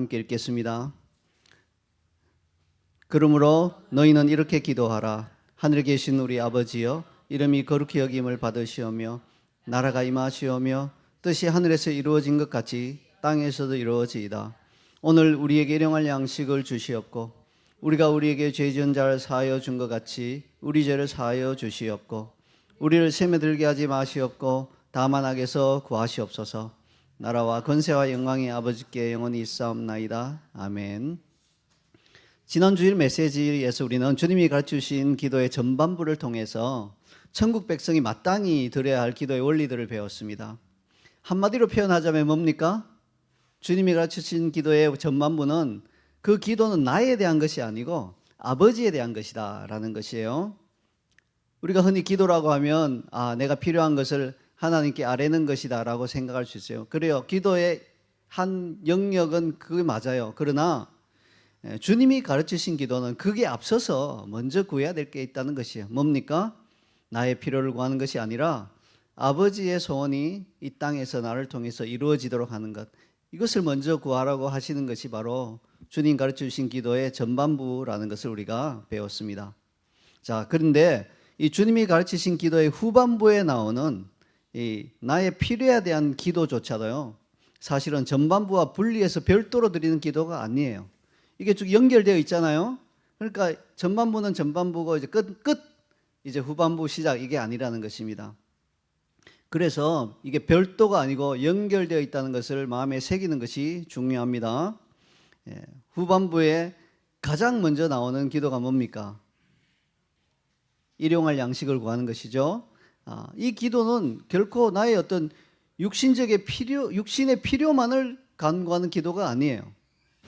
함께 읽겠습니다. 그러므로 너희는 이렇게 기도하라. 하늘에 계신 우리 아버지여, 이름이 거룩히 여김을 받으시오며 나라가 임하시오며 뜻이 하늘에서 이루어진 것 같이 땅에서도 이루어지이다. 오늘 우리에게 일용할 양식을 주시옵고 우리가 우리에게 죄 지은 자를 사하여 준 것 같이 우리 죄를 사하여 주시옵고 우리를 시험에 들게 하지 마시옵고 다만 악에서 구하시옵소서. 나라와 권세와 영광이 아버지께 영원히 있사옵나이다. 아멘. 지난 주일 메시지에서 우리는 주님이 가르치신 기도의 전반부를 통해서 천국 백성이 마땅히 드려야 할 기도의 원리들을 배웠습니다. 한마디로 표현하자면 뭡니까? 주님이 가르치신 기도의 전반부는 그 기도는 나에 대한 것이 아니고 아버지에 대한 것이다 라는 것이에요. 우리가 흔히 기도라고 하면 내가 필요한 것을 하나님께 아뢰는 것이다 라고 생각할 수 있어요. 그래요. 기도의 한 영역은 그게 맞아요. 그러나 주님이 가르치신 기도는 그게 앞서서 먼저 구해야 될 게 있다는 것이에요. 뭡니까? 나의 필요를 구하는 것이 아니라 아버지의 소원이 이 땅에서 나를 통해서 이루어지도록 하는 것, 이것을 먼저 구하라고 하시는 것이 바로 주님 가르치신 기도의 전반부라는 것을 우리가 배웠습니다. 자, 그런데 이 주님이 가르치신 기도의 후반부에 나오는 이 나의 필요에 대한 기도조차도요, 사실은 전반부와 분리해서 별도로 드리는 기도가 아니에요. 이게 쭉 연결되어 있잖아요. 그러니까 전반부는 전반부고 이제 끝 이제 후반부 시작, 이게 아니라는 것입니다. 그래서 이게 별도가 아니고 연결되어 있다는 것을 마음에 새기는 것이 중요합니다. 후반부에 가장 먼저 나오는 기도가 뭡니까? 일용할 양식을 구하는 것이죠. 이 기도는 결코 나의 어떤 육신의 필요만을 간구하는 기도가 아니에요.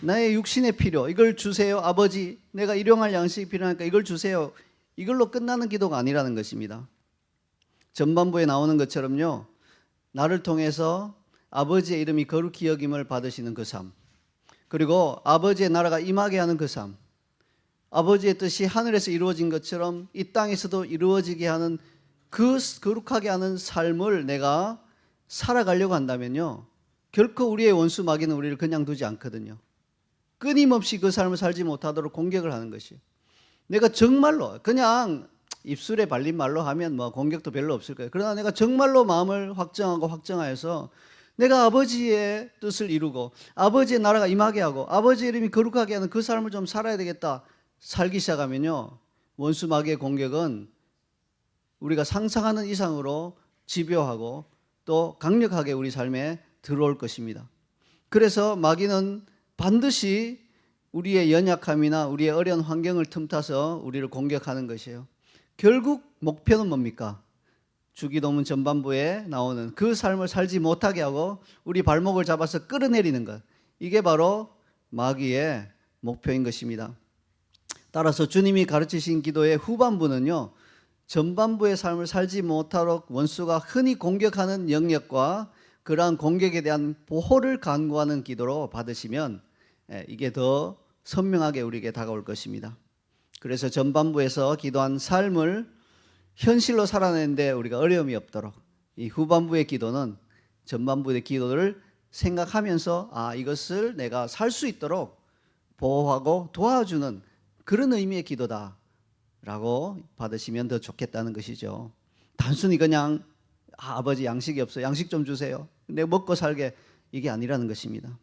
나의 육신의 필요, 이걸 주세요. 아버지, 내가 일용할 양식이 필요하니까 이걸 주세요. 이걸로 끝나는 기도가 아니라는 것입니다. 전반부에 나오는 것처럼요, 나를 통해서 아버지의 이름이 거룩히 여김을 받으시는 그 삶, 그리고 아버지의 나라가 임하게 하는 그 삶, 아버지의 뜻이 하늘에서 이루어진 것처럼 이 땅에서도 이루어지게 하는 그 거룩하게 하는 삶을 내가 살아가려고 한다면요, 결코 우리의 원수 마귀는 우리를 그냥 두지 않거든요. 끊임없이 그 삶을 살지 못하도록 공격을 하는 것이에요. 내가 정말로 그냥 입술에 발린 말로 하면 공격도 별로 없을 거예요. 그러나 내가 정말로 마음을 확정하여서 내가 아버지의 뜻을 이루고 아버지의 나라가 임하게 하고 아버지의 이름이 거룩하게 하는 그 삶을 좀 살아야 되겠다, 살기 시작하면요, 원수 마귀의 공격은 우리가 상상하는 이상으로 집요하고 또 강력하게 우리 삶에 들어올 것입니다. 그래서 마귀는 반드시 우리의 연약함이나 우리의 어려운 환경을 틈타서 우리를 공격하는 것이에요. 결국 목표는 뭡니까? 주기도문 전반부에 나오는 그 삶을 살지 못하게 하고 우리 발목을 잡아서 끌어내리는 것, 이게 바로 마귀의 목표인 것입니다. 따라서 주님이 가르치신 기도의 후반부는요, 전반부의 삶을 살지 못하도록 원수가 흔히 공격하는 영역과 그러한 공격에 대한 보호를 간구하는 기도로 받으시면 이게 더 선명하게 우리에게 다가올 것입니다. 그래서 전반부에서 기도한 삶을 현실로 살아내는데 우리가 어려움이 없도록 이 후반부의 기도는 전반부의 기도를 생각하면서 이것을 내가 살 수 있도록 보호하고 도와주는 그런 의미의 기도다 라고 받으시면 더 좋겠다는 것이죠. 단순히 그냥 아버지 양식이 없어, 양식 좀 주세요, 내가 먹고 살게, 이게 아니라는 것입니다.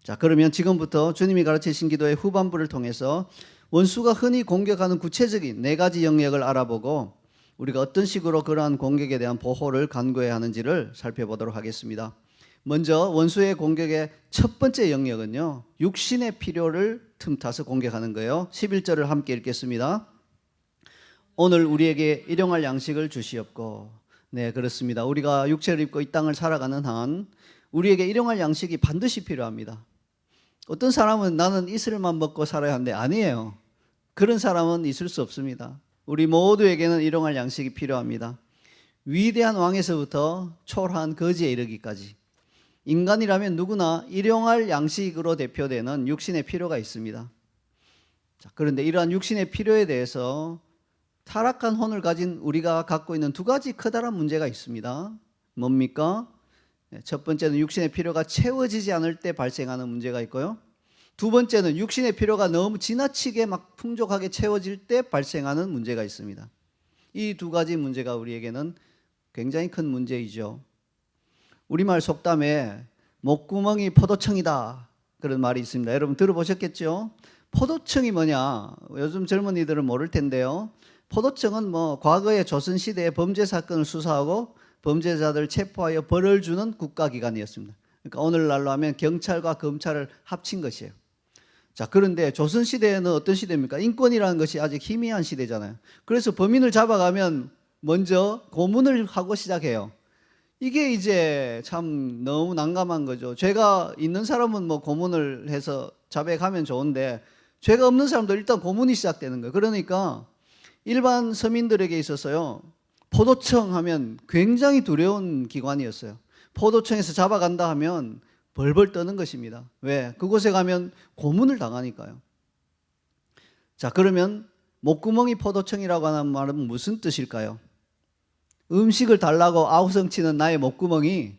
자, 그러면 지금부터 주님이 가르치신 기도의 후반부를 통해서 원수가 흔히 공격하는 구체적인 4가지 영역을 알아보고 우리가 어떤 식으로 그러한 공격에 대한 보호를 간구해야 하는지를 살펴보도록 하겠습니다. 먼저 원수의 공격의 첫 번째 영역은요, 육신의 필요를 틈타서 공격하는 거예요. 11절을 함께 읽겠습니다. 오늘 우리에게 일용할 양식을 주시옵고. 네, 그렇습니다. 우리가 육체를 입고 이 땅을 살아가는 한 우리에게 일용할 양식이 반드시 필요합니다. 어떤 사람은 나는 이슬만 먹고 살아야 하는데 아니에요. 그런 사람은 있을 수 없습니다. 우리 모두에게는 일용할 양식이 필요합니다. 위대한 왕에서부터 초라한 거지에 이르기까지 인간이라면 누구나 일용할 양식으로 대표되는 육신의 필요가 있습니다. 자, 그런데 이러한 육신의 필요에 대해서 타락한 혼을 가진 우리가 갖고 있는 2가지 커다란 문제가 있습니다. 뭡니까? 첫 번째는 육신의 필요가 채워지지 않을 때 발생하는 문제가 있고요. 두 번째는 육신의 필요가 너무 지나치게 막 풍족하게 채워질 때 발생하는 문제가 있습니다. 이 두 가지 문제가 우리에게는 굉장히 큰 문제이죠. 우리말 속담에 목구멍이 포도청이다 그런 말이 있습니다. 여러분 들어보셨겠죠? 포도청이 뭐냐? 요즘 젊은이들은 모를 텐데요. 포도청은 뭐 과거의 조선시대의 범죄 사건을 수사하고 범죄자들 체포하여 벌을 주는 국가기관이었습니다. 그러니까 오늘날로 하면 경찰과 검찰을 합친 것이에요. 자, 그런데 조선시대에는 어떤 시대입니까? 인권이라는 것이 아직 희미한 시대잖아요. 그래서 범인을 잡아가면 먼저 고문을 하고 시작해요. 이게 이제 참 너무 난감한 거죠. 죄가 있는 사람은 뭐 고문을 해서 자백하면 좋은데 죄가 없는 사람도 일단 고문이 시작되는 거예요. 그러니까 일반 서민들에게 있어서요, 포도청 하면 굉장히 두려운 기관이었어요. 포도청에서 잡아간다 하면 벌벌 떠는 것입니다. 왜? 그곳에 가면 고문을 당하니까요. 자, 그러면 목구멍이 포도청이라고 하는 말은 무슨 뜻일까요? 음식을 달라고 아우성치는 나의 목구멍이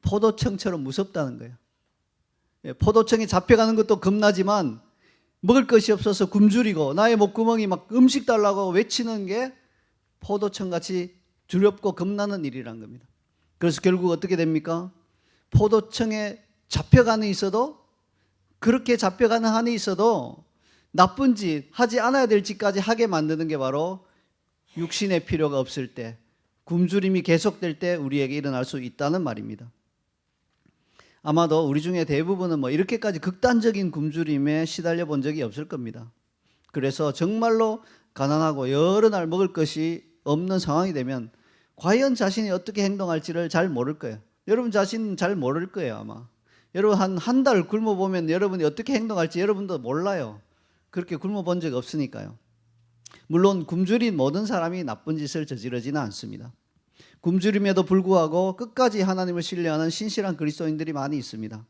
포도청처럼 무섭다는 거예요. 포도청에 잡혀가는 것도 겁나지만 먹을 것이 없어서 굶주리고 나의 목구멍이 막 음식 달라고 외치는 게 포도청같이 두렵고 겁나는 일이란 겁니다. 그래서 결국 어떻게 됩니까? 포도청에 잡혀가는 있어도, 그렇게 잡혀가는 한이 있어도 나쁜 짓, 하지 않아야 될 짓까지 하게 만드는 게 바로 육신의 필요가 없을 때, 굶주림이 계속될 때 우리에게 일어날 수 있다는 말입니다. 아마도 우리 중에 대부분은 뭐 이렇게까지 극단적인 굶주림에 시달려 본 적이 없을 겁니다. 그래서 정말로 가난하고 여러 날 먹을 것이 없는 상황이 되면 과연 자신이 어떻게 행동할지를 잘 모를 거예요. 여러분 자신은 잘 모를 거예요, 아마. 여러분 한 달 굶어보면 여러분이 어떻게 행동할지 여러분도 몰라요. 그렇게 굶어본 적 없으니까요. 물론 굶주린 모든 사람이 나쁜 짓을 저지르지는 않습니다. 굶주림에도 불구하고 끝까지 하나님을 신뢰하는 신실한 그리스도인들이 많이 있습니다.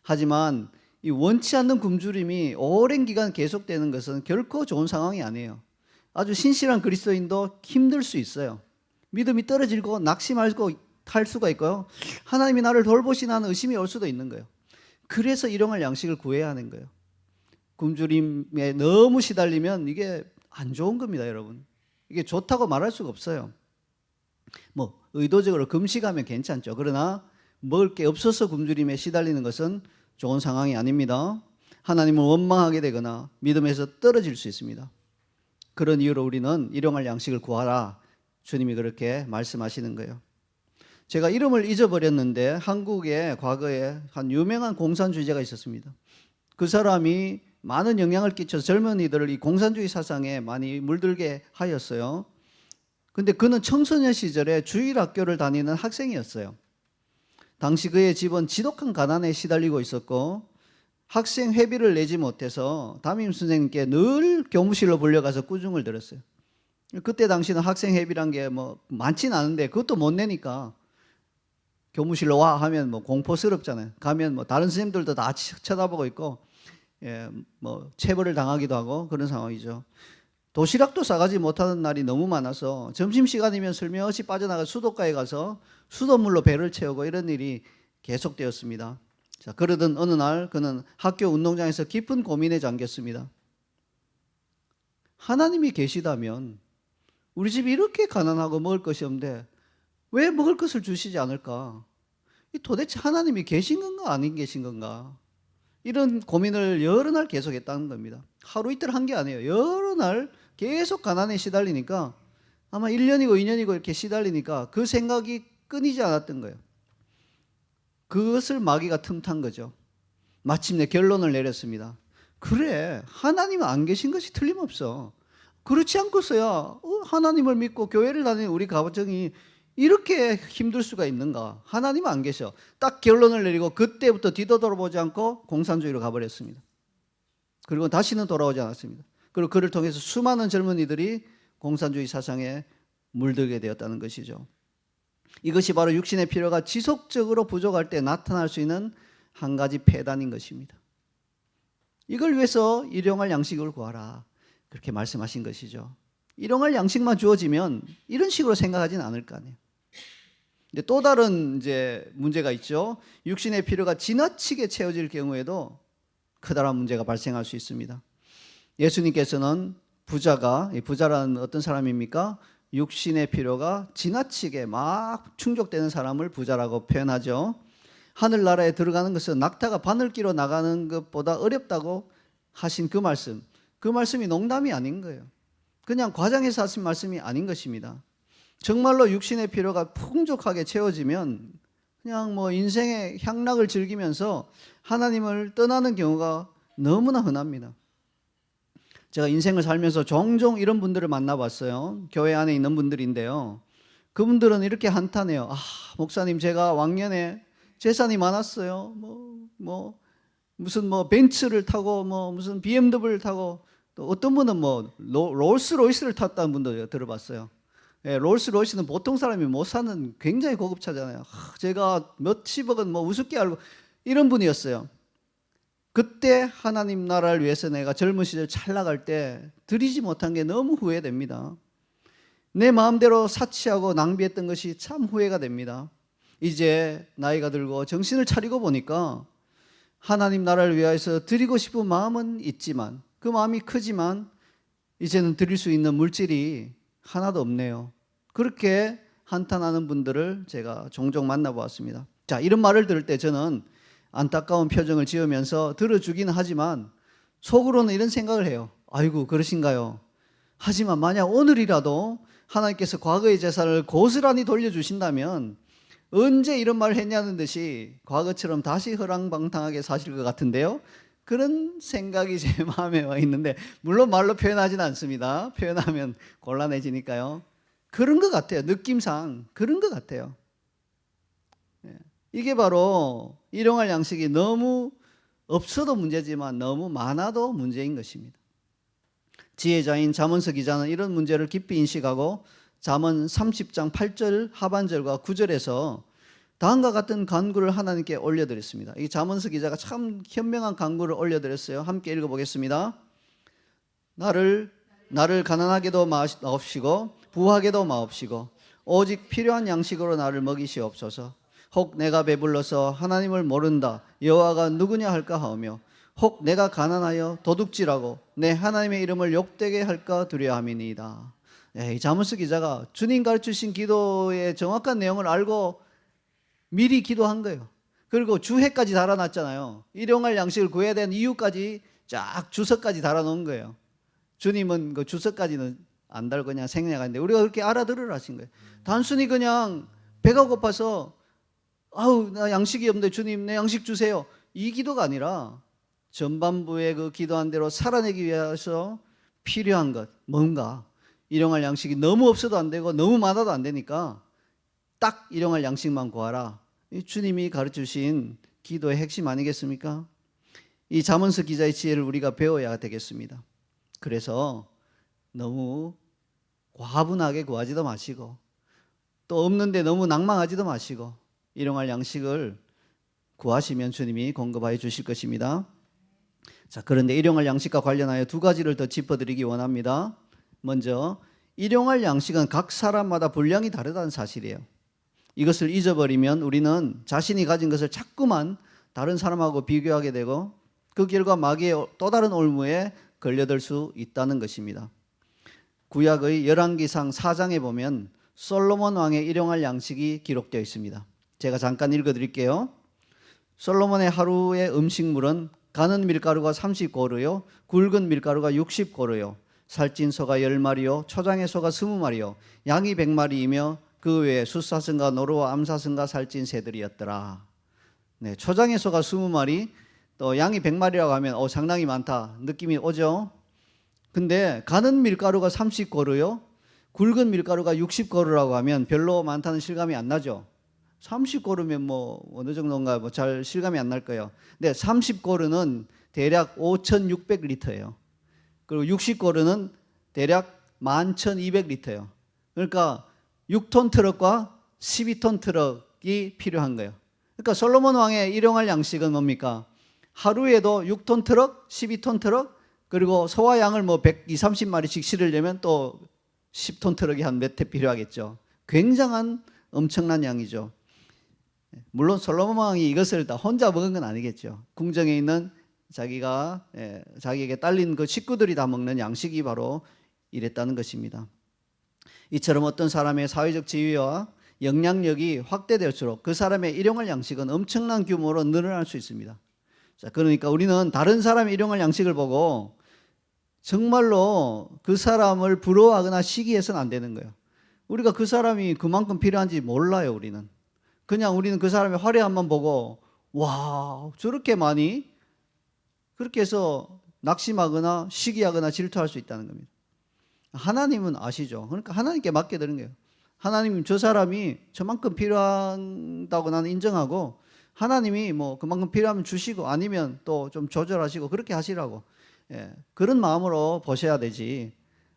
하지만 이 원치 않는 굶주림이 오랜 기간 계속되는 것은 결코 좋은 상황이 아니에요. 아주 신실한 그리스도인도 힘들 수 있어요. 믿음이 떨어지고 낙심하고 할 수가 있고요. 하나님이 나를 돌보시나 하는 의심이 올 수도 있는 거예요. 그래서 일용할 양식을 구해야 하는 거예요. 굶주림에 너무 시달리면 이게 안 좋은 겁니다, 여러분. 이게 좋다고 말할 수가 없어요. 뭐 의도적으로 금식하면 괜찮죠. 그러나 먹을 게 없어서 굶주림에 시달리는 것은 좋은 상황이 아닙니다. 하나님을 원망하게 되거나 믿음에서 떨어질 수 있습니다. 그런 이유로 우리는 일용할 양식을 구하라. 주님이 그렇게 말씀하시는 거예요. 제가 이름을 잊어버렸는데 한국에 과거에 한 유명한 공산주의자가 있었습니다. 그 사람이 많은 영향을 끼쳐서 젊은이들을 이 공산주의 사상에 많이 물들게 하였어요. 근데 그는 청소년 시절에 주일학교를 다니는 학생이었어요. 당시 그의 집은 지독한 가난에 시달리고 있었고 학생 회비를 내지 못해서 담임 선생님께 늘 교무실로 불려가서 꾸중을 들었어요. 그때 당시는 학생 회비란 게 뭐 많지는 않은데 그것도 못 내니까 교무실로 와 하면 뭐 공포스럽잖아요. 가면 뭐 다른 선생님들도 다 쳐다보고 있고, 뭐 체벌을 당하기도 하고 그런 상황이죠. 도시락도 싸가지 못하는 날이 너무 많아서 점심시간이면 슬며시 빠져나가 수도가에 가서 수돗물로 배를 채우고 이런 일이 계속되었습니다. 자, 그러던 어느 날 그는 학교 운동장에서 깊은 고민에 잠겼습니다. 하나님이 계시다면 우리 집이 이렇게 가난하고 먹을 것이 없는데 왜 먹을 것을 주시지 않을까? 도대체 하나님이 계신 건가 아닌 계신 건가? 이런 고민을 여러 날 계속했다는 겁니다. 하루 이틀 한 게 아니에요. 여러 날 계속 가난에 시달리니까 아마 1년이고 2년이고 이렇게 시달리니까 그 생각이 끊이지 않았던 거예요. 그것을 마귀가 틈탄 거죠. 마침내 결론을 내렸습니다. 그래, 하나님은 안 계신 것이 틀림없어. 그렇지 않고서야 하나님을 믿고 교회를 다니는 우리 가정이 이렇게 힘들 수가 있는가? 하나님은 안 계셔. 딱 결론을 내리고 그때부터 뒤돌아보지 않고 공산주의로 가버렸습니다. 그리고 다시는 돌아오지 않았습니다. 그리고 그를 통해서 수많은 젊은이들이 공산주의 사상에 물들게 되었다는 것이죠. 이것이 바로 육신의 필요가 지속적으로 부족할 때 나타날 수 있는 한 가지 폐단인 것입니다. 이걸 위해서 일용할 양식을 구하라. 그렇게 말씀하신 것이죠. 일용할 양식만 주어지면 이런 식으로 생각하지는 않을 거 아니에요. 근데 또 다른 이제 문제가 있죠. 육신의 필요가 지나치게 채워질 경우에도 커다란 문제가 발생할 수 있습니다. 예수님께서는 부자라는 어떤 사람입니까? 육신의 필요가 지나치게 막 충족되는 사람을 부자라고 표현하죠. 하늘나라에 들어가는 것은 낙타가 바늘 끼로 나가는 것보다 어렵다고 하신 그 말씀이 농담이 아닌 거예요. 그냥 과장해서 하신 말씀이 아닌 것입니다. 정말로 육신의 필요가 풍족하게 채워지면 그냥 뭐 인생의 향락을 즐기면서 하나님을 떠나는 경우가 너무나 흔합니다. 제가 인생을 살면서 종종 이런 분들을 만나봤어요. 교회 안에 있는 분들인데요. 그분들은 이렇게 한탄해요. 목사님, 제가 왕년에 재산이 많았어요. 무슨 벤츠를 타고 무슨 BMW를 타고, 또 어떤 분은 롤스로이스를 탔다는 분도 들어봤어요. 예, 롤스로이스는 보통 사람이 못 사는 굉장히 고급차잖아요. 제가 몇십억은 우습게 알고, 이런 분이었어요. 그때 하나님 나라를 위해서 내가 젊은 시절 잘 나갈 때 드리지 못한 게 너무 후회됩니다. 내 마음대로 사치하고 낭비했던 것이 참 후회가 됩니다. 이제 나이가 들고 정신을 차리고 보니까 하나님 나라를 위해서 드리고 싶은 마음은 있지만, 그 마음이 크지만 이제는 드릴 수 있는 물질이 하나도 없네요. 그렇게 한탄하는 분들을 제가 종종 만나보았습니다. 자, 이런 말을 들을 때 저는 안타까운 표정을 지으면서 들어주기는 하지만 속으로는 이런 생각을 해요. 아이고, 그러신가요? 하지만 만약 오늘이라도 하나님께서 과거의 재산을 고스란히 돌려주신다면 언제 이런 말을 했냐는 듯이 과거처럼 다시 허랑방탕하게 사실 것 같은데요. 그런 생각이 제 마음에 와 있는데, 물론 말로 표현하지는 않습니다. 표현하면 곤란해지니까요. 그런 것 같아요. 느낌상 그런 것 같아요. 이게 바로 일용할 양식이 너무 없어도 문제지만 너무 많아도 문제인 것입니다. 지혜자인 잠언서 기자는 이런 문제를 깊이 인식하고 잠언 30장 8절 하반절과 9절에서 다음과 같은 간구를 하나님께 올려드렸습니다. 이 잠언서 기자가 참 현명한 간구를 올려드렸어요. 함께 읽어보겠습니다. 나를 가난하게도 마옵시고 부하게도 마옵시고 오직 필요한 양식으로 나를 먹이시옵소서. 혹 내가 배불러서 하나님을 모른다 여호와가 누구냐 할까 하오며, 혹 내가 가난하여 도둑질하고 내 하나님의 이름을 욕되게 할까 두려워함이니이다. 이 잠언서 기자가 주님 가르치신 기도의 정확한 내용을 알고 미리 기도한 거예요. 그리고 주해까지 달아놨잖아요. 일용할 양식을 구해야 되는 이유까지 쫙 주석까지 달아놓은 거예요. 주님은 그 주석까지는 안 달고 그냥 생략하는데 우리가 그렇게 알아들으라 하신 거예요. 단순히 그냥 배가 고파서 나 양식이 없는데 주님 내 양식 주세요, 이 기도가 아니라 전반부에 그 기도한 대로 살아내기 위해서 필요한 것, 뭔가 일용할 양식이 너무 없어도 안 되고 너무 많아도 안 되니까 딱 일용할 양식만 구하라. 이 주님이 가르치신 기도의 핵심 아니겠습니까? 이 잠언서 기자의 지혜를 우리가 배워야 되겠습니다. 그래서 너무 과분하게 구하지도 마시고 또 없는데 너무 낭망하지도 마시고 일용할 양식을 구하시면 주님이 공급하여 주실 것입니다. 자, 그런데 일용할 양식과 관련하여 두 가지를 더 짚어드리기 원합니다. 먼저 일용할 양식은 각 사람마다 분량이 다르다는 사실이에요. 이것을 잊어버리면 우리는 자신이 가진 것을 자꾸만 다른 사람하고 비교하게 되고 그 결과 마귀의 또 다른 올무에 걸려들 수 있다는 것입니다. 구약의 열왕기상 4장에 보면 솔로몬 왕의 일용할 양식이 기록되어 있습니다. 제가 잠깐 읽어드릴게요. 솔로몬의 하루의 음식물은 가는 밀가루가 30고루요 굵은 밀가루가 60고루요 살찐 소가 10마리요 초장의 소가 20마리요 양이 100마리이며 그 외에 숫사슴과 노루와 암사슴과 살찐 새들이었더라. 네, 초장의 소가 20마리, 또 양이 100마리라고 하면 상당히 많다 느낌이 오죠. 근데 가는 밀가루가 30고루요 굵은 밀가루가 60고루라고 하면 별로 많다는 실감이 안 나죠. 30고루면 어느 정도인가 잘 실감이 안 날 거예요. 근데 30고루는 대략 5,600리터예요. 그리고 60고루는 대략 11,200리터예요. 그러니까 6톤 트럭과 12톤 트럭이 필요한 거예요. 그러니까 솔로몬 왕의 일용할 양식은 뭡니까? 하루에도 6톤 트럭, 12톤 트럭, 그리고 소와 양을 120, 30마리씩 실으려면 또 10톤 트럭이 한 몇 대 필요하겠죠. 굉장한 엄청난 양이죠. 물론 솔로몬 왕이 이것을 다 혼자 먹은 건 아니겠죠. 궁정에 있는 자기에게 딸린 그 식구들이 다 먹는 양식이 바로 이랬다는 것입니다. 이처럼 어떤 사람의 사회적 지위와 영향력이 확대될수록 그 사람의 일용할 양식은 엄청난 규모로 늘어날 수 있습니다. 자, 그러니까 우리는 다른 사람의 일용할 양식을 보고 정말로 그 사람을 부러워하거나 시기해서는 안 되는 거예요. 우리가 그 사람이 그만큼 필요한지 몰라요. 우리는 우리는 그 사람의 화려함만 보고 와, 저렇게 많이, 그렇게 해서 낙심하거나 시기하거나 질투할 수 있다는 겁니다. 하나님은 아시죠? 그러니까 하나님께 맡겨드는 거예요. 하나님, 저 사람이 저만큼 필요하다고 나는 인정하고, 하나님이 뭐 그만큼 필요하면 주시고 아니면 또 좀 조절하시고 그렇게 하시라고, 그런 마음으로 보셔야 되지.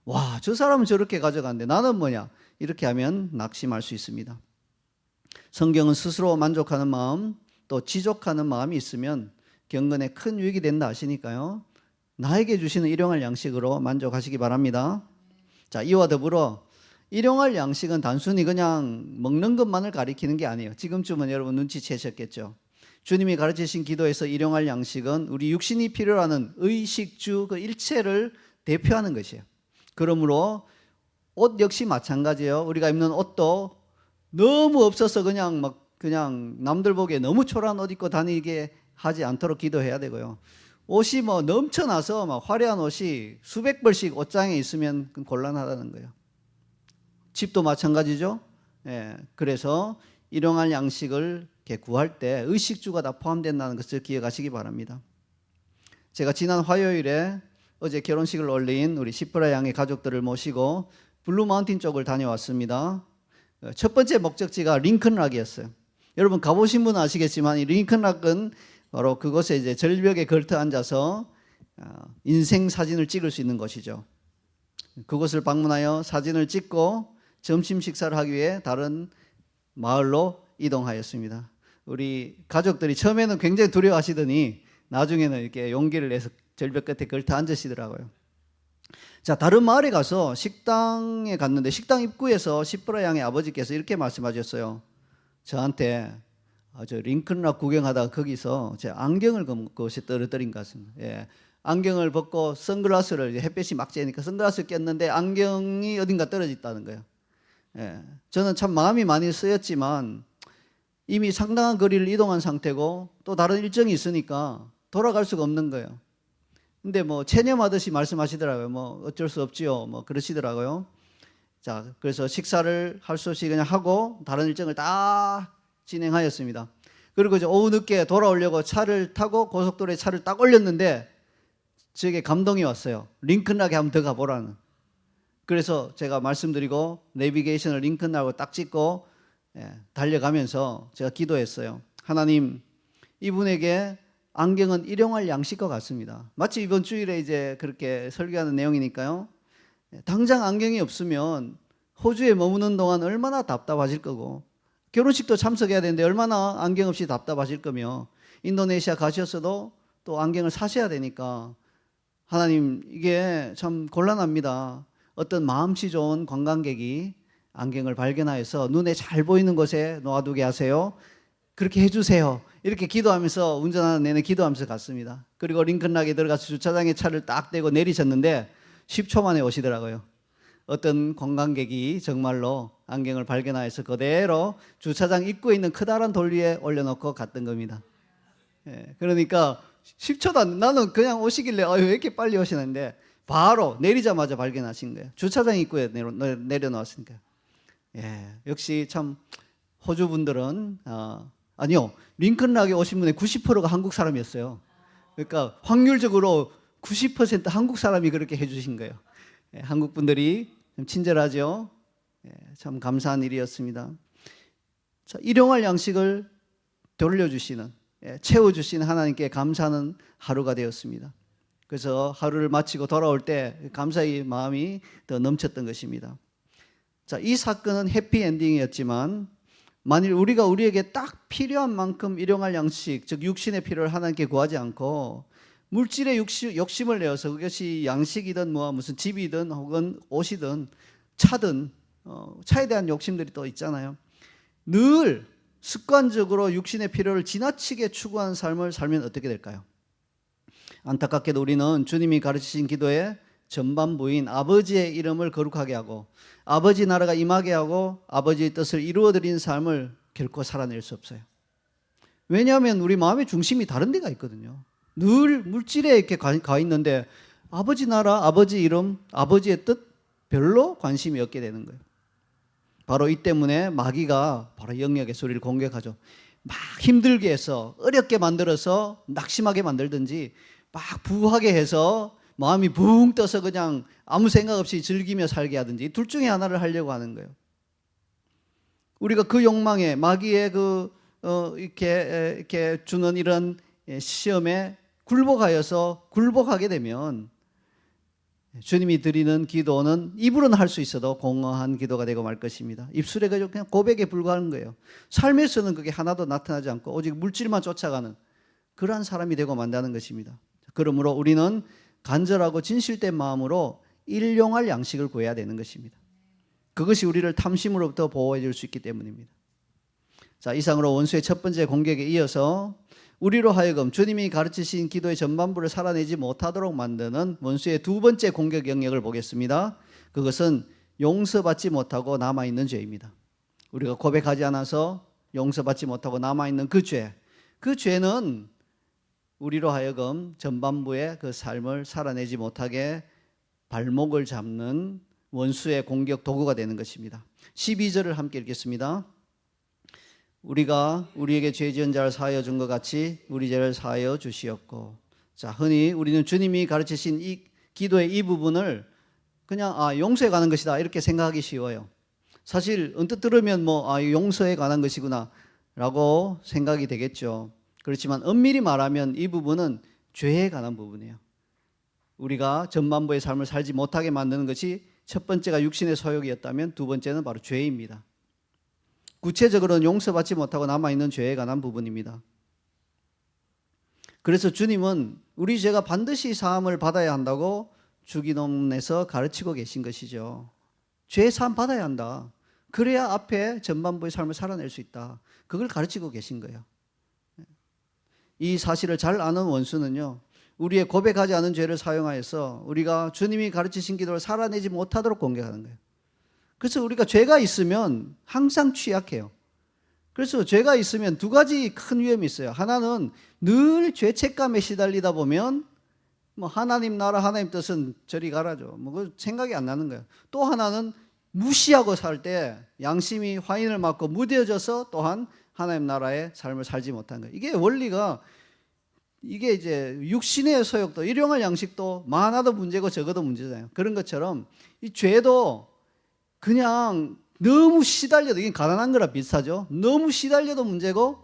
와, 저 사람은 저렇게 가져가는데 나는 뭐냐, 이렇게 하면 낙심할 수 있습니다. 성경은 스스로 만족하는 마음, 또 지족하는 마음이 있으면 경건에 큰 유익이 된다 하시니까요, 나에게 주시는 일용할 양식으로 만족하시기 바랍니다. 자, 이와 더불어 일용할 양식은 단순히 그냥 먹는 것만을 가리키는 게 아니에요. 지금쯤은 여러분 눈치채셨겠죠. 주님이 가르치신 기도에서 일용할 양식은 우리 육신이 필요로 하는 의식주 그 일체를 대표하는 것이에요. 그러므로 옷 역시 마찬가지예요. 우리가 입는 옷도 너무 없어서 그냥 남들 보기에 너무 초라한 옷 입고 다니게 하지 않도록 기도해야 되고요. 옷이 뭐 넘쳐나서 막 화려한 옷이 수백 벌씩 옷장에 있으면 곤란하다는 거예요. 집도 마찬가지죠. 그래서 일용할 양식을 구할 때 의식주가 다 포함된다는 것을 기억하시기 바랍니다. 제가 지난 화요일에 어제 결혼식을 올린 우리 시프라 양의 가족들을 모시고 블루마운틴 쪽을 다녀왔습니다. 첫 번째 목적지가 링컨락이었어요. 여러분 가보신 분은 아시겠지만 이 링컨락은 바로 그곳에 이제 절벽에 걸터 앉아서 인생 사진을 찍을 수 있는 곳이죠. 그곳을 방문하여 사진을 찍고 점심 식사를 하기 위해 다른 마을로 이동하였습니다. 우리 가족들이 처음에는 굉장히 두려워하시더니 나중에는 이렇게 용기를 내서 절벽 끝에 걸터 앉으시더라고요. 자, 다른 마을에 가서 식당에 갔는데 식당 입구에서 시프라 양의 아버지께서 이렇게 말씀하셨어요. 저한테 저 링컨락 구경하다가 거기서 제 안경을 그것이 떨어뜨린 것 같습니다. 안경을 벗고 선글라스를, 햇볕이 막 쬐니까 선글라스를 꼈는데 안경이 어딘가 떨어졌다는 거예요. 저는 참 마음이 많이 쓰였지만 이미 상당한 거리를 이동한 상태고 또 다른 일정이 있으니까 돌아갈 수가 없는 거예요. 근데 뭐 체념하듯이 말씀하시더라고요. 뭐 어쩔 수 없지요. 뭐 그러시더라고요. 자, 그래서 식사를 할 수 없이 그냥 하고 다른 일정을 다 진행하였습니다. 그리고 이제 오후 늦게 돌아오려고 차를 타고 고속도로에 차를 딱 올렸는데 저에게 감동이 왔어요. 링컨락에 한번 더 가보라는. 그래서 제가 말씀드리고 내비게이션을 링컨락으로 딱 찍고 달려가면서 제가 기도했어요. 하나님, 이분에게 안경은 일용할 양식과 같습니다. 마치 이번 주일에 이제 그렇게 설교하는 내용이니까요. 당장 안경이 없으면 호주에 머무는 동안 얼마나 답답하실 거고, 결혼식도 참석해야 되는데 얼마나 안경 없이 답답하실 거며, 인도네시아 가셨어도 또 안경을 사셔야 되니까 하나님, 이게 참 곤란합니다. 어떤 마음씨 좋은 관광객이 안경을 발견하여서 눈에 잘 보이는 곳에 놓아두게 하세요. 그렇게 해주세요. 이렇게 기도하면서 운전하는 내내 기도하면서 갔습니다. 그리고 링컨락에 들어가서 주차장에 차를 딱 대고 내리셨는데 10초 만에 오시더라고요. 어떤 관광객이 정말로 안경을 발견하여서 그대로 주차장 입구에 있는 커다란 돌 위에 올려놓고 갔던 겁니다. 그러니까 10초도 안, 나는 그냥 오시길래 왜 이렇게 빨리 오시는데 바로 내리자마자 발견하신 거예요. 주차장 입구에 내려놓았으니까. 역시 참 호주 분들은 아니요, 링컨락에 오신 분의 90%가 한국 사람이었어요. 그러니까 확률적으로 90% 한국 사람이 그렇게 해주신 거예요. 한국 분들이 좀 친절하죠. 참 감사한 일이었습니다. 자, 일용할 양식을 돌려주시는, 채워주시는 하나님께 감사하는 하루가 되었습니다. 그래서 하루를 마치고 돌아올 때 감사의 마음이 더 넘쳤던 것입니다. 자, 이 사건은 해피엔딩이었지만 만일 우리가 우리에게 딱 필요한 만큼 일용할 양식, 즉 육신의 필요를 하나님께 구하지 않고 물질의 욕심을 내어서 그것이 양식이든 무슨 집이든 혹은 옷이든 차든 차에 대한 욕심들이 또 있잖아요. 늘 습관적으로 육신의 필요를 지나치게 추구하는 삶을 살면 어떻게 될까요? 안타깝게도 우리는 주님이 가르치신 기도의 전반부인 아버지의 이름을 거룩하게 하고 아버지 나라가 임하게 하고 아버지의 뜻을 이루어드리는 삶을 결코 살아낼 수 없어요. 왜냐하면 우리 마음의 중심이 다른 데가 있거든요. 늘 물질에 이렇게 가 있는데 아버지 나라, 아버지 이름, 아버지의 뜻 별로 관심이 없게 되는 거예요. 바로 이 때문에 마귀가 바로 영역의 소리를 공격하죠. 막 힘들게 해서 어렵게 만들어서 낙심하게 만들든지 막 부하게 해서 마음이 붕 떠서 그냥 아무 생각 없이 즐기며 살게 하든지 둘 중에 하나를 하려고 하는 거예요. 우리가 그 욕망에 마귀의 이렇게 주는 이런 시험에 굴복하게 되면 주님이 드리는 기도는 입으로는 할 수 있어도 공허한 기도가 되고 말 것입니다. 입술에 그냥 고백에 불과한 거예요. 삶에서는 그게 하나도 나타나지 않고 오직 물질만 쫓아가는 그러한 사람이 되고 만다는 것입니다. 그러므로 우리는 간절하고 진실된 마음으로 일용할 양식을 구해야 되는 것입니다. 그것이 우리를 탐심으로부터 보호해 줄 수 있기 때문입니다. 자, 이상으로 원수의 첫 번째 공격에 이어서 우리로 하여금 주님이 가르치신 기도의 전반부를 살아내지 못하도록 만드는 원수의 두 번째 공격 영역을 보겠습니다. 그것은 용서받지 못하고 남아있는 죄입니다. 우리가 고백하지 않아서 용서받지 못하고 남아있는 그 죄, 그 죄는 우리로 하여금 전반부의 그 삶을 살아내지 못하게 발목을 잡는 원수의 공격 도구가 되는 것입니다. 12절을 함께 읽겠습니다. 우리가 우리에게 죄 지은 자를 사하여 준 것 같이 우리 죄를 사하여 주시옵고. 자, 흔히 우리는 주님이 가르치신 이 기도의 이 부분을 그냥 용서에 관한 것이다 이렇게 생각하기 쉬워요. 사실 언뜻 들으면 용서에 관한 것이구나 라고 생각이 되겠죠. 그렇지만 엄밀히 말하면 이 부분은 죄에 관한 부분이에요. 우리가 전반부의 삶을 살지 못하게 만드는 것이 첫 번째가 육신의 소욕이었다면 두 번째는 바로 죄입니다. 구체적으로는 용서받지 못하고 남아있는 죄에 관한 부분입니다. 그래서 주님은 우리 죄가 반드시 사함을 받아야 한다고 주기도문에서 가르치고 계신 것이죠. 죄 사함 받아야 한다. 그래야 앞에 전반부의 삶을 살아낼 수 있다. 그걸 가르치고 계신 거예요. 이 사실을 잘 아는 원수는요, 우리의 고백하지 않은 죄를 사용하여서 우리가 주님이 가르치신 기도를 살아내지 못하도록 공격하는 거예요. 그래서 우리가 죄가 있으면 항상 취약해요. 그래서 죄가 있으면 두 가지 큰 위험이 있어요. 하나는 늘 죄책감에 시달리다 보면 하나님 나라 하나님 뜻은 저리 가라죠. 그 생각이 안 나는 거예요. 또 하나는 무시하고 살 때 양심이 화인을 맞고 무뎌져서 또한 하나님 나라의 삶을 살지 못한 거예요. 이게 원리가 이게 이제 육신의 소욕도 일용할 양식도 많아도 문제고 적어도 문제잖아요. 그런 것처럼 이 죄도 그냥 너무 시달려도 이게 가난한 거랑 비슷하죠. 너무 시달려도 문제고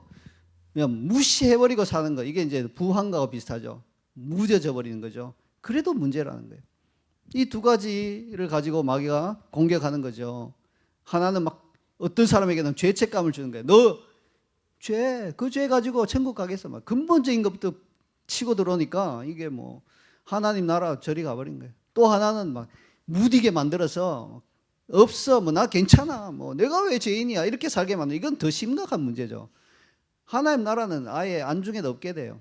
그냥 무시해버리고 사는 거 이게 이제 부한가와 비슷하죠. 무뎌져 버리는 거죠. 그래도 문제라는 거예요. 이 두 가지를 가지고 마귀가 공격하는 거죠. 하나는 막 어떤 사람에게는 죄책감을 주는 거예요. 너 그 죄 가지고 천국 가겠어. 막 근본적인 것부터 치고 들어오니까 이게 하나님 나라 저리 가버린 거예요. 또 하나는 막 무디게 만들어서 없어, 나 괜찮아, 내가 왜 죄인이야 이렇게 살게 만드는 이건 더 심각한 문제죠. 하나님 나라는 아예 안중에도 없게 돼요.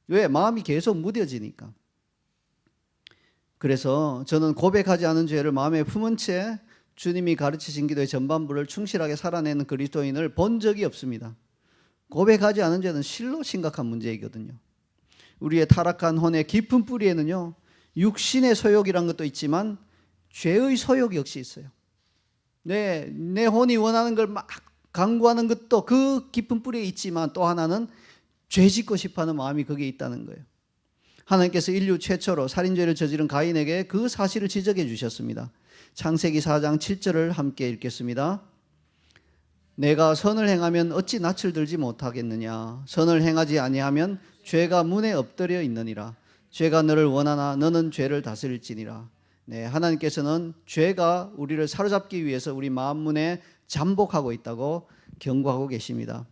왜? 마음이 계속 무뎌지니까. 그래서 저는 고백하지 않은 죄를 마음에 품은 채 주님이 가르치신 기도의 전반부를 충실하게 살아내는 그리스도인을 본 적이 없습니다. 고백하지 않은 죄는 실로 심각한 문제이거든요. 우리의 타락한 혼의 깊은 뿌리에는요, 육신의 소욕이란 것도 있지만 죄의 소욕 역시 있어요. 내 혼이 원하는 걸 막 강구하는 것도 그 깊은 뿌리에 있지만 또 하나는 죄 짓고 싶어하는 마음이 거기에 있다는 거예요. 하나님께서 인류 최초로 살인죄를 저지른 가인에게 그 사실을 지적해 주셨습니다. 창세기 4장 7절을 함께 읽겠습니다. 내가 선을 행하면 어찌 낯을 들지 못하겠느냐. 선을 행하지 아니하면 죄가 문에 엎드려 있느니라. 죄가 너를 원하나 너는 죄를 다스릴지니라. 네, 하나님께서는 죄가 우리를 사로잡기 위해서 우리 마음 문에 잠복하고 있다고 경고하고 계십니다.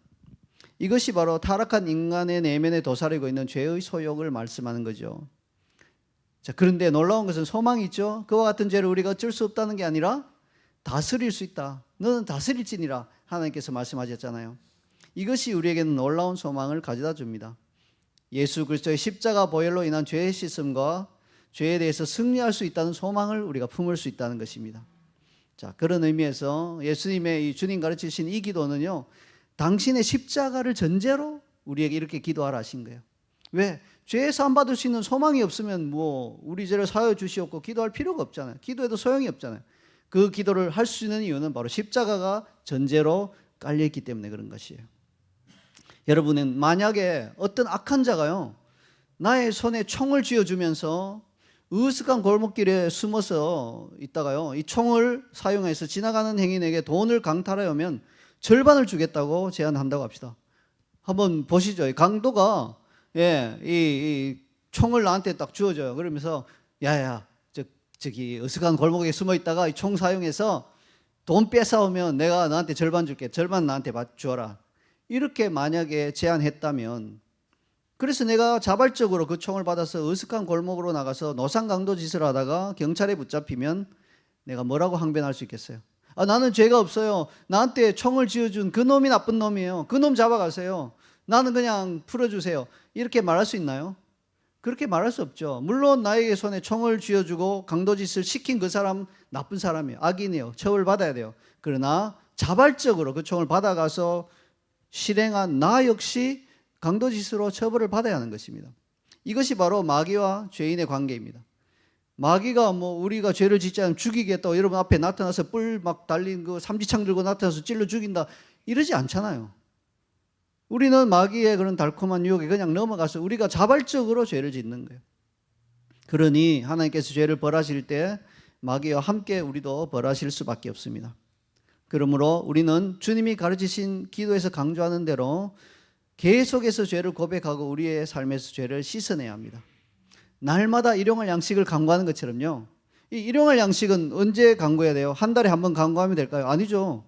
이것이 바로 타락한 인간의 내면에 도사리고 있는 죄의 소욕을 말씀하는 거죠. 자, 그런데 놀라운 것은 소망이 있죠. 그와 같은 죄를 우리가 어쩔 수 없다는 게 아니라 다스릴 수 있다. 너는 다스릴지니라 하나님께서 말씀하셨잖아요. 이것이 우리에게는 놀라운 소망을 가져다 줍니다. 예수 그리스도의 십자가 보혈로 인한 죄의 씻음과 죄에 대해서 승리할 수 있다는 소망을 우리가 품을 수 있다는 것입니다. 자, 그런 의미에서 예수님의 이 주님 가르치신 이 기도는요, 당신의 십자가를 전제로 우리에게 이렇게 기도하라 하신 거예요. 왜? 죄 사함 받을 수 있는 소망이 없으면 뭐 우리 죄를 사하여 주시옵고 기도할 필요가 없잖아요. 기도해도 소용이 없잖아요. 그 기도를 할 수 있는 이유는 바로 십자가가 전제로 깔려있기 때문에 그런 것이에요. 여러분은 만약에 어떤 악한 자가요, 나의 손에 총을 쥐어주면서 으슥한 골목길에 숨어서 있다가요, 이 총을 사용해서 지나가는 행인에게 돈을 강탈하여면 절반을 주겠다고 제안한다고 합시다. 한번 보시죠. 강도가 이 총을 나한테 딱 주어줘요. 그러면서 야야, 저기 으슥한 골목에 숨어 있다가 이 총 사용해서 돈 뺏어오면 내가 너한테 절반 줄게. 절반 나한테 주어라. 이렇게 만약에 제안했다면, 그래서 내가 자발적으로 그 총을 받아서 으슥한 골목으로 나가서 노상강도 짓을 하다가 경찰에 붙잡히면 내가 뭐라고 항변할 수 있겠어요? 아, 나는 죄가 없어요. 나한테 총을 쥐어준 그 놈이 나쁜 놈이에요. 그 놈 잡아가세요. 나는 그냥 풀어주세요. 이렇게 말할 수 있나요? 그렇게 말할 수 없죠. 물론 나에게 손에 총을 쥐어주고 강도짓을 시킨 그 사람 나쁜 사람이에요. 악인이에요. 처벌받아야 돼요. 그러나 자발적으로 그 총을 받아가서 실행한 나 역시 강도짓으로 처벌을 받아야 하는 것입니다. 이것이 바로 마귀와 죄인의 관계입니다. 마귀가 뭐 우리가 죄를 짓지 않으면 죽이겠다고 여러분 앞에 나타나서 뿔 막 달린 그 삼지창 들고 나타나서 찔러 죽인다 이러지 않잖아요. 우리는 마귀의 그런 달콤한 유혹에 그냥 넘어가서 우리가 자발적으로 죄를 짓는 거예요. 그러니 하나님께서 죄를 벌하실 때 마귀와 함께 우리도 벌하실 수밖에 없습니다. 그러므로 우리는 주님이 가르치신 기도에서 강조하는 대로 계속해서 죄를 고백하고 우리의 삶에서 죄를 씻어내야 합니다. 날마다 일용할 양식을 강구하는 것처럼요. 이 일용할 양식은 언제 강구해야 돼요? 한 달에 한 번 강구하면 될까요? 아니죠.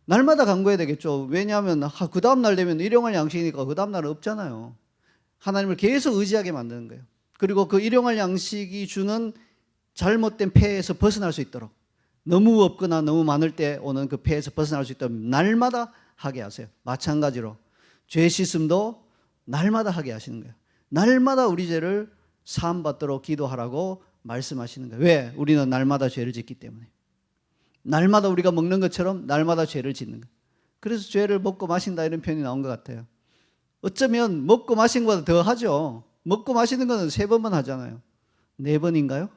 날마다 강구해야 되겠죠. 왜냐하면 그 다음 날 되면 일용할 양식이니까 그 다음 날은 없잖아요. 하나님을 계속 의지하게 만드는 거예요. 그리고 그 일용할 양식이 주는 잘못된 폐에서 벗어날 수 있도록, 너무 없거나 너무 많을 때 오는 그 폐에서 벗어날 수 있도록 날마다 하게 하세요. 마찬가지로 죄 씻음도 날마다 하게 하시는 거예요. 날마다 우리 죄를 사함받도록 기도하라고 말씀하시는 거예요. 왜? 우리는 날마다 죄를 짓기 때문에. 날마다 우리가 먹는 것처럼 날마다 죄를 짓는 거예요. 그래서 죄를 먹고 마신다 이런 표현이 나온 것 같아요. 어쩌면 먹고 마신 것보다 더 하죠. 먹고 마시는 거는 3번만 하잖아요. 4번인가요?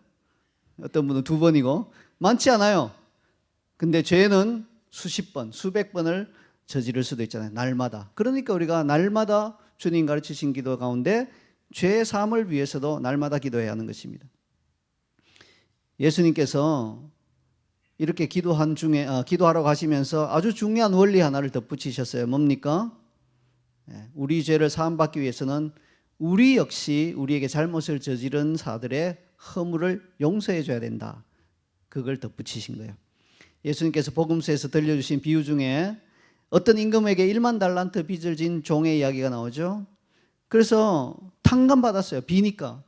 어떤 분은 2번이고 많지 않아요. 근데 죄는 수십 번, 수백 번을 저지를 수도 있잖아요. 날마다. 그러니까 우리가 날마다 주님 가르치신 기도 가운데 죄 사함을 위해서도 날마다 기도해야 하는 것입니다. 예수님께서 이렇게 기도하라고 하시면서 아주 중요한 원리 하나를 덧붙이셨어요. 뭡니까? 우리 죄를 사함받기 위해서는 우리 역시 우리에게 잘못을 저지른 사들의 허물을 용서해 줘야 된다. 그걸 덧붙이신 거예요. 예수님께서 복음서에서 들려주신 비유 중에 어떤 임금에게 1만 달란트 빚을 진 종의 이야기가 나오죠. 그래서 탕감받았어요. 비니까.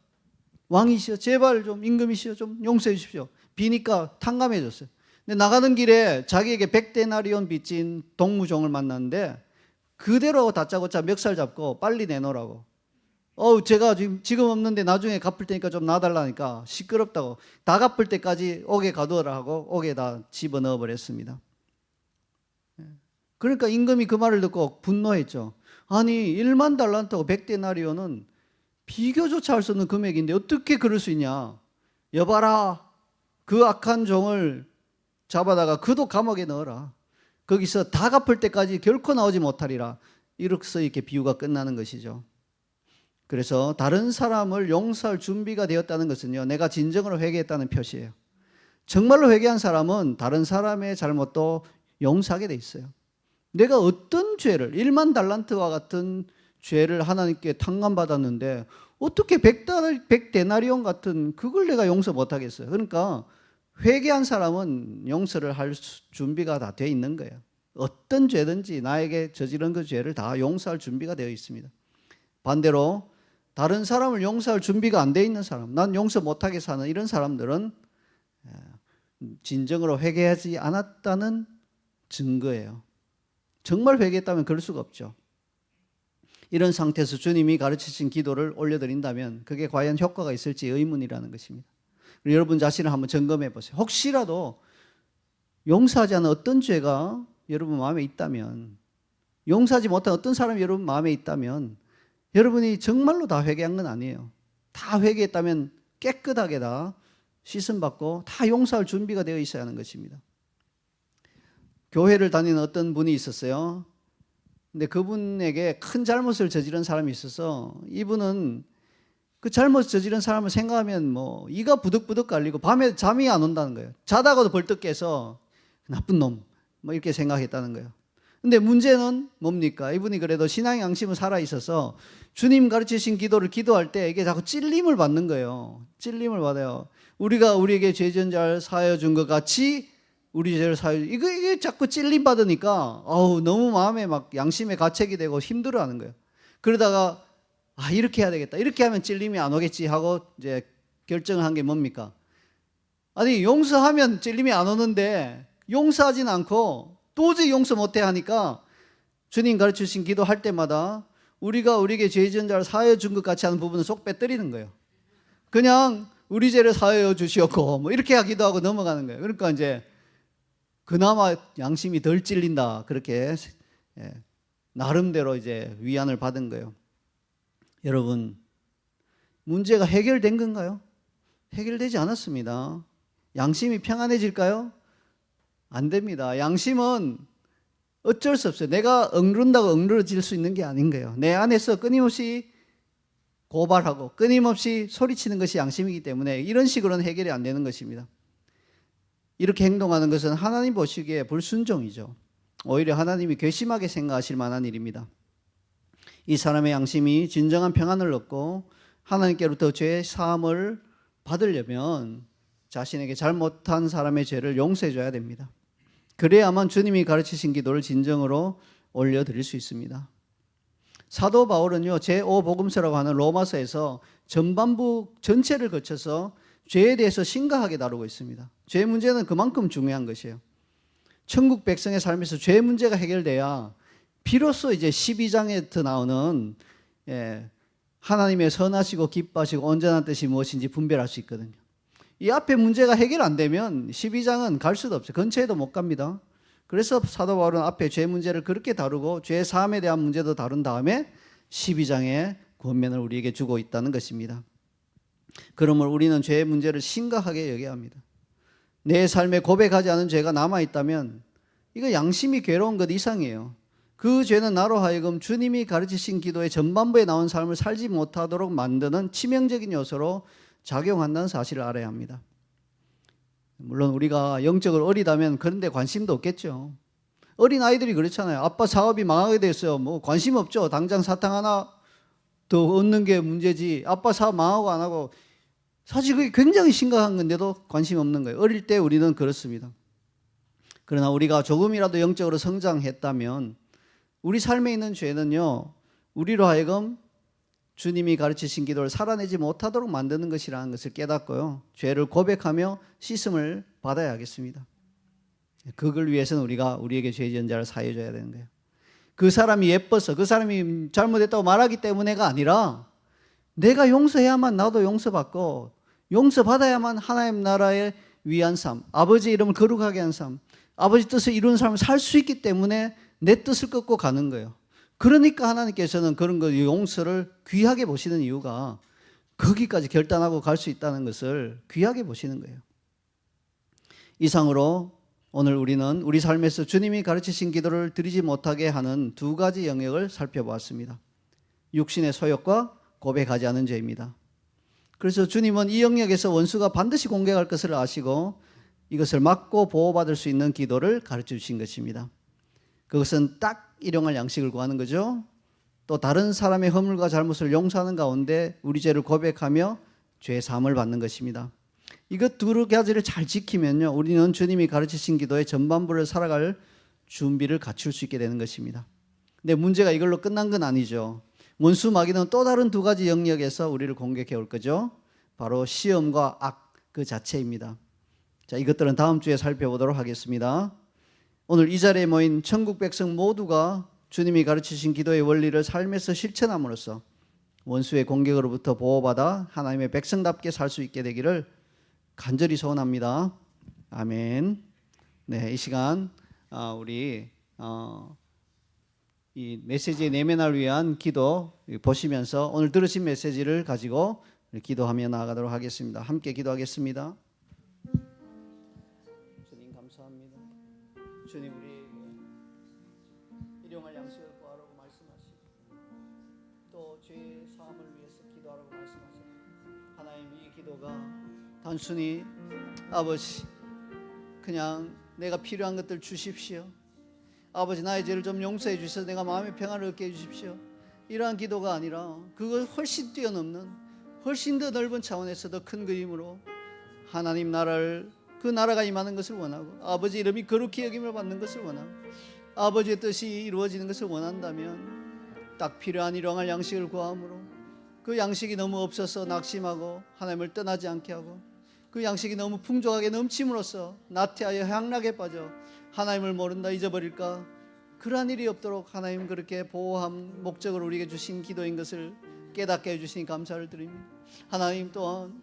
왕이시여 제발 좀 임금이시여 좀 용서해 주십시오. 비니까 탕감해 줬어요. 근데 나가는 길에 자기에게 100데나리온 빚진 동무종을 만났는데 그대로 다짜고짜 멱살 잡고 빨리 내놓으라고. 제가 지금 없는데 나중에 갚을 테니까 좀 놔달라니까 시끄럽다고 다 갚을 때까지 옥에 가두어라 하고 옥에 다 집어넣어 버렸습니다. 그러니까 임금이 그 말을 듣고 분노했죠. 아니 1만 달란트하고 100데나리온은 비교조차 할 수 없는 금액인데 어떻게 그럴 수 있냐. 여봐라 그 악한 종을 잡아다가 그도 감옥에 넣어라. 거기서 다 갚을 때까지 결코 나오지 못하리라. 이렇게 비유가 끝나는 것이죠. 그래서 다른 사람을 용서할 준비가 되었다는 것은요, 내가 진정으로 회개했다는 표시예요. 정말로 회개한 사람은 다른 사람의 잘못도 용서하게 돼 있어요. 내가 어떤 죄를 1만 달란트와 같은 죄를 하나님께 탕감받았는데 어떻게 100데나리온 같은 그걸 내가 용서 못하겠어요. 그러니까 회개한 사람은 용서를 할 준비가 다 되어 있는 거예요. 어떤 죄든지 나에게 저지른 그 죄를 다 용서할 준비가 되어 있습니다. 반대로 다른 사람을 용서할 준비가 안 되어 있는 사람, 난 용서 못하게 사는 이런 사람들은 진정으로 회개하지 않았다는 증거예요. 정말 회개했다면 그럴 수가 없죠. 이런 상태에서 주님이 가르치신 기도를 올려드린다면 그게 과연 효과가 있을지 의문이라는 것입니다. 여러분 자신을 한번 점검해 보세요. 혹시라도 용서하지 않은 어떤 죄가 여러분 마음에 있다면, 용서하지 못한 어떤 사람이 여러분 마음에 있다면 여러분이 정말로 다 회개한 건 아니에요. 다 회개했다면 깨끗하게 다 씻음받고 다 용서할 준비가 되어 있어야 하는 것입니다. 교회를 다니는 어떤 분이 있었어요. 근데 그분에게 큰 잘못을 저지른 사람이 있어서 이분은 그 잘못 저지른 사람을 생각하면 뭐 이가 부득부득 갈리고 밤에 잠이 안 온다는 거예요. 자다가도 벌떡 깨서 나쁜 놈 뭐 이렇게 생각했다는 거예요. 근데 문제는 뭡니까? 이분이 그래도 신앙의 양심은 살아있어서 주님 가르치신 기도를 기도할 때 이게 자꾸 찔림을 받는 거예요. 찔림을 받아요. 우리가 우리에게 죄 지은 자를 사하여 준 것 같이 우리 죄를 사하여, 이게 자꾸 찔림 받으니까 너무 마음에 막 양심에 가책이 되고 힘들어하는 거예요. 그러다가 이렇게 해야 되겠다. 이렇게 하면 찔림이 안 오겠지 하고 이제 결정을 한 게 뭡니까? 아니 용서하면 찔림이 안 오는데 용서하진 않고 도저히 용서 못해 하니까 주님 가르치신 기도할 때마다 우리가 우리에게 죄 지은 자를 사하여 준 것 같이 하는 부분을 쏙 빼뜨리는 거예요. 그냥 우리 죄를 사하여 주시옵고 뭐 이렇게 기도하고 넘어가는 거예요. 그러니까 이제 그나마 양심이 덜 찔린다. 그렇게 나름대로 이제 위안을 받은 거예요. 여러분, 문제가 해결된 건가요? 해결되지 않았습니다. 양심이 평안해질까요? 안 됩니다. 양심은 어쩔 수 없어요. 내가 억누른다고 억누러질 수 있는 게 아닌 거예요. 내 안에서 끊임없이 고발하고 끊임없이 소리치는 것이 양심이기 때문에 이런 식으로는 해결이 안 되는 것입니다. 이렇게 행동하는 것은 하나님 보시기에 불순종이죠. 오히려 하나님이 괘씸하게 생각하실 만한 일입니다. 이 사람의 양심이 진정한 평안을 얻고 하나님께로부터 죄 사함을 받으려면 자신에게 잘못한 사람의 죄를 용서해 줘야 됩니다. 그래야만 주님이 가르치신 기도를 진정으로 올려드릴 수 있습니다. 사도 바울은요, 제5복음서라고 하는 로마서에서 전반부 전체를 거쳐서 죄에 대해서 심각하게 다루고 있습니다. 죄 문제는 그만큼 중요한 것이에요. 천국 백성의 삶에서 죄 문제가 해결돼야 비로소 이제 12장에 나오는 하나님의 선하시고 기뻐하시고 온전한 뜻이 무엇인지 분별할 수 있거든요. 이 앞에 문제가 해결 안 되면 12장은 갈 수도 없어요. 근처에도 못 갑니다. 그래서 사도 바울은 앞에 죄 문제를 그렇게 다루고 죄 사함에 대한 문제도 다룬 다음에 12장의 권면을 우리에게 주고 있다는 것입니다. 그러므로 우리는 죄의 문제를 심각하게 여겨야 합니다. 내 삶에 고백하지 않은 죄가 남아있다면 이거 양심이 괴로운 것 이상이에요. 그 죄는 나로 하여금 주님이 가르치신 기도의 전반부에 나온 삶을 살지 못하도록 만드는 치명적인 요소로 작용한다는 사실을 알아야 합니다. 물론 우리가 영적으로 어리다면 그런 데 관심도 없겠죠. 어린 아이들이 그렇잖아요. 아빠 사업이 망하게 됐어요. 뭐 관심 없죠. 당장 사탕 하나 더 얻는 게 문제지. 아빠 사업 망하고 안 하고 사실 그게 굉장히 심각한 건데도 관심 없는 거예요. 어릴 때 우리는 그렇습니다. 그러나 우리가 조금이라도 영적으로 성장했다면 우리 삶에 있는 죄는요, 우리로 하여금 주님이 가르치신 기도를 살아내지 못하도록 만드는 것이라는 것을 깨닫고요, 죄를 고백하며 씻음을 받아야 하겠습니다. 그걸 위해서는 우리가 우리에게 죄 지은 자를 사하여 줘야 되는 거예요. 그 사람이 예뻐서 그 사람이 잘못했다고 말하기 때문에가 아니라 내가 용서해야만 나도 용서받고 용서받아야만 하나님 나라의 위한 삶, 아버지 이름을 거룩하게 한 삶, 아버지 뜻을 이루는 삶을 살 수 있기 때문에 내 뜻을 꺾고 가는 거예요. 그러니까 하나님께서는 그런 거 용서를 귀하게 보시는 이유가 거기까지 결단하고 갈 수 있다는 것을 귀하게 보시는 거예요. 이상으로 오늘 우리는 우리 삶에서 주님이 가르치신 기도를 드리지 못하게 하는 두 가지 영역을 살펴보았습니다. 육신의 소욕과 고백하지 않은 죄입니다. 그래서 주님은 이 영역에서 원수가 반드시 공격할 것을 아시고 이것을 막고 보호받을 수 있는 기도를 가르쳐 주신 것입니다. 그것은 딱 일용할 양식을 구하는 거죠. 또 다른 사람의 허물과 잘못을 용서하는 가운데 우리 죄를 고백하며 죄 사함을 받는 것입니다. 이것 두 가지를 잘 지키면요, 우리는 주님이 가르치신 기도의 전반부를 살아갈 준비를 갖출 수 있게 되는 것입니다. 근데 문제가 이걸로 끝난 건 아니죠. 원수 마귀는 또 다른 두 가지 영역에서 우리를 공격해 올 거죠. 바로 시험과 악 그 자체입니다. 자, 이것들은 다음 주에 살펴보도록 하겠습니다. 오늘 이 자리에 모인 천국 백성 모두가 주님이 가르치신 기도의 원리를 삶에서 실천함으로써 원수의 공격으로부터 보호받아 하나님의 백성답게 살 수 있게 되기를 간절히 소원합니다. 아멘. 네, 이 시간 우리 이 메시지의 내면을 위한 기도 보시면서 오늘 들으신 메시지를 가지고 기도하며 나아가도록 하겠습니다. 함께 기도하겠습니다. 주님 감사합니다. 주님 우리에게 일용할 양식을 구하라고 말씀하시고 또 죄의 사함을 위해서 기도하라고 말씀하시고 하나님 이 기도가 단순히 아버지 그냥 내가 필요한 것들 주십시오. 아버지 나의 죄를 좀 용서해 주셔서 내가 마음의 평안을 얻게 해주십시오. 이러한 기도가 아니라 그걸 훨씬 뛰어넘는 훨씬 더 넓은 차원에서 더 큰 그림으로 하나님 나라를 그 나라가 임하는 것을 원하고 아버지 이름이 거룩히 여김을 받는 것을 원하고 아버지의 뜻이 이루어지는 것을 원한다면 딱 필요한 일용할 양식을 구함으로 그 양식이 너무 없어서 낙심하고 하나님을 떠나지 않게 하고 그 양식이 너무 풍족하게 넘침으로써 나태하여 향락에 빠져 하나님을 모른다 잊어버릴까 그러한 일이 없도록 하나님 그렇게 보호함 목적으로 우리에게 주신 기도인 것을 깨닫게 해주시니 감사를 드립니다. 하나님 또한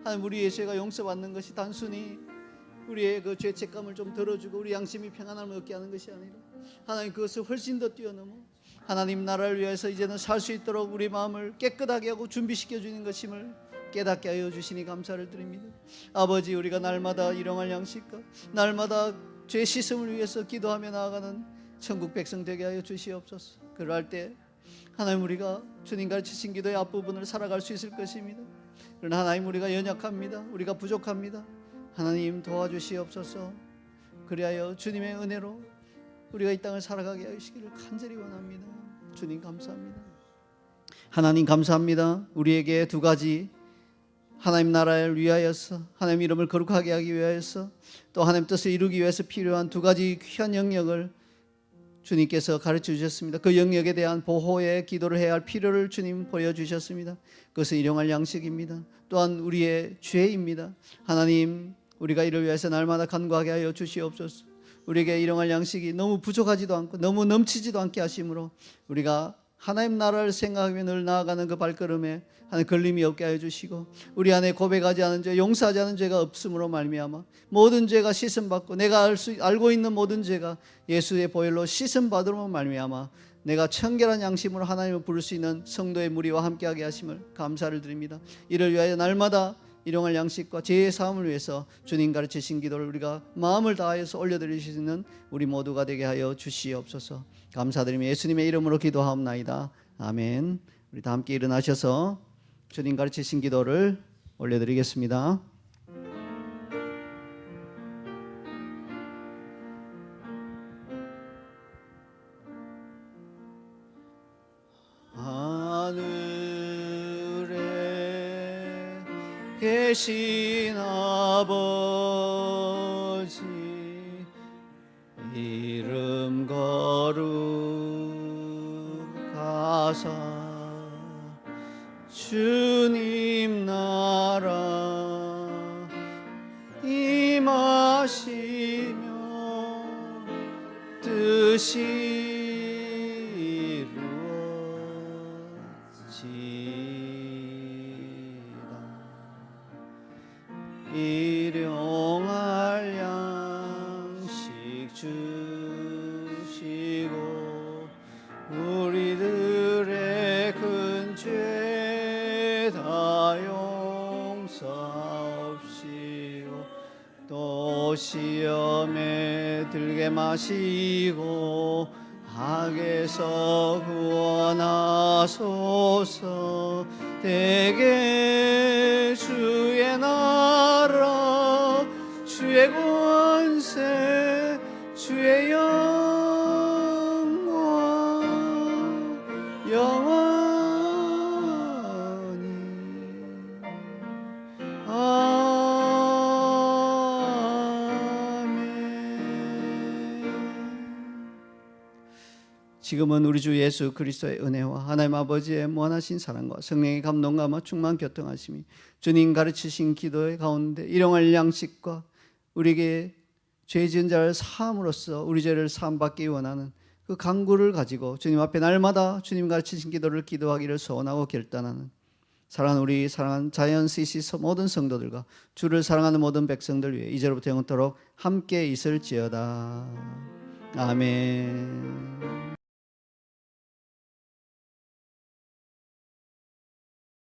하나님 우리의 죄가 용서받는 것이 단순히 우리의 그 죄책감을 좀 덜어주고 우리 양심이 평안함을 얻게 하는 것이 아니라 하나님 그것을 훨씬 더 뛰어넘어 하나님 나라를 위해서 이제는 살 수 있도록 우리 마음을 깨끗하게 하고 준비시켜 주는 것임을 깨닫게 하여 주시니 감사를 드립니다. 아버지 우리가 날마다 일용할 양식과 날마다 죄 씻음을 위해서 기도하며 나아가는 천국 백성 되게 하여 주시옵소서. 그럴 때 하나님 우리가 주님 가르치신 기도의 앞부분을 살아갈 수 있을 것입니다. 그러나 하나님 우리가 연약합니다. 우리가 부족합니다. 하나님 도와주시옵소서. 그리하여 주님의 은혜로 우리가 이 땅을 살아가게 하시기를 간절히 원합니다. 주님 감사합니다. 하나님 감사합니다. 우리에게 두 가지 하나님 나라를 위하여서 하나님 이름을 거룩하게 하기 위하여서 또 하나님 뜻을 이루기 위해서 필요한 두 가지 귀한 영역을 주님께서 가르쳐 주셨습니다. 그 영역에 대한 보호의 기도를 해야 할 필요를 주님 보여주셨습니다. 그것은 일용할 양식입니다. 또한 우리의 죄입니다. 하나님 우리가 이를 위해서 날마다 간구하게 하여 주시옵소서. 우리에게 일용할 양식이 너무 부족하지도 않고 너무 넘치지도 않게 하심으로 우리가 하나님 나라를 생각하며 늘 나아가는 그 발걸음에 하나님 걸림이 없게 하여 주시고 우리 안에 고백하지 않은 죄 용서하지 않은 죄가 없음으로 말미암아 모든 죄가 씻음받고 내가 알고 있는 모든 죄가 예수의 보혈로 씻음받음으로 말미암아 내가 청결한 양심으로 하나님을 부를 수 있는 성도의 무리와 함께하게 하심을 감사를 드립니다. 이를 위하여 날마다 일용할 양식과 죄의 사함을 위해서 주님 가르치신 기도를 우리가 마음을 다하여서 올려드릴 수 있는 우리 모두가 되게 하여 주시옵소서. 감사드리며 예수님의 이름으로 기도하옵나이다. 아멘. 우리 다 함께 일어나셔서 주님 가르치신 기도를 올려드리겠습니다. 하늘에 계신 아버지 이름 거룩하사 주님 나라 임하시며 뜻이 이루어지이다. 일용할 양식 주시고 우리들의 큰 죄 다 용서하옵시고 또 시험에 들게 마시고 악에서 구원하소서. 대개 주의 나라 주의 권세 주의 영광 영원히 지금은 우리 주 예수 그리스도의 은혜와 하나님 아버지의 무한하신 사랑과 성령의 감동과 충만 교통하심이 주님 가르치신 기도의 가운데 일용할 양식과 우리에게 죄 지은 자를 사함으로써 우리 죄를 사함받기 원하는 그 간구를 가지고 주님 앞에 날마다 주님 가르치신 기도를 기도하기를 소원하고 결단하는 사랑하는 우리 사랑하는 자연 CC 모든 성도들과 주를 사랑하는 모든 백성들 위해 이제로부터 영원토록 함께 있을지어다. 아멘.